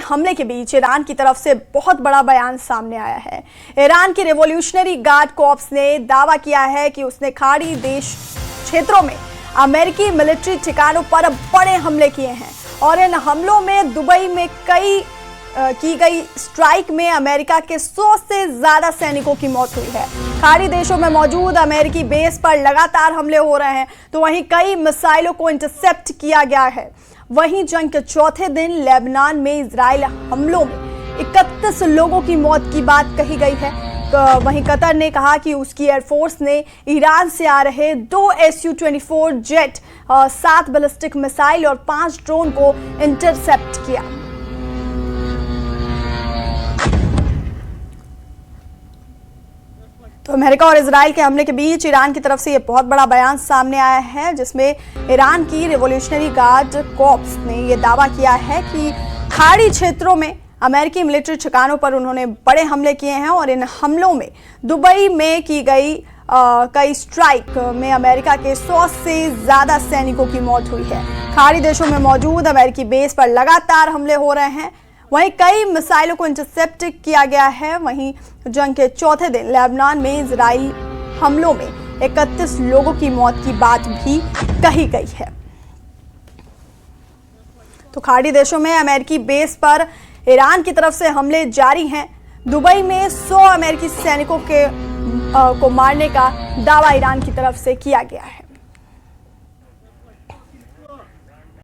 हमले के बीच ईरान की तरफ से बहुत बड़ा बयान सामने आया है। ईरान की रिवॉल्यूशनरी गार्ड कॉर्प्स ने दावा किया है कि उसने खाड़ी देश क्षेत्रों में अमेरिकी मिलिट्री ठिकानों पर बड़े हमले किए हैं और इन हमलों में दुबई में की गई स्ट्राइक में अमेरिका के 100 से ज्यादा सैनिकों की मौत हुई है। खाड़ी देशों में मौजूद अमेरिकी बेस पर लगातार हमले हो रहे हैं, तो वहीं कई मिसाइलों को इंटरसेप्ट किया गया है। वहीं जंग के चौथे दिन लेबनान में इजराइल हमलों में 31 लोगों की मौत की बात कही गई है। वहीं कतर ने कहा कि उसकी एयरफोर्स ने ईरान से आ रहे 2 Su-24 जेट, 7 बैलिस्टिक मिसाइल और 5 ड्रोन को इंटरसेप्ट किया। तो अमेरिका और इजराइल के हमले के बीच ईरान की तरफ से ये बहुत बड़ा बयान सामने आया है, जिसमें ईरान की रिवॉल्यूशनरी गार्ड कॉर्प्स ने ये दावा किया है कि खाड़ी क्षेत्रों में अमेरिकी मिलिट्री ठिकानों पर उन्होंने बड़े हमले किए हैं और इन हमलों में दुबई में की गई कई स्ट्राइक में अमेरिका के 100 से ज्यादा सैनिकों की मौत हुई है। खाड़ी देशों में मौजूद अमेरिकी बेस पर लगातार हमले हो रहे हैं, वहीं कई मिसाइलों को इंटरसेप्ट किया गया है। वहीं जंग के चौथे दिन लेबनान में इजराइल हमलों में 31 लोगों की मौत की बात भी कही गई है। तो खाड़ी देशों में अमेरिकी बेस पर ईरान की तरफ से हमले जारी हैं। दुबई में 100 अमेरिकी सैनिकों को मारने का दावा ईरान की तरफ से किया गया है।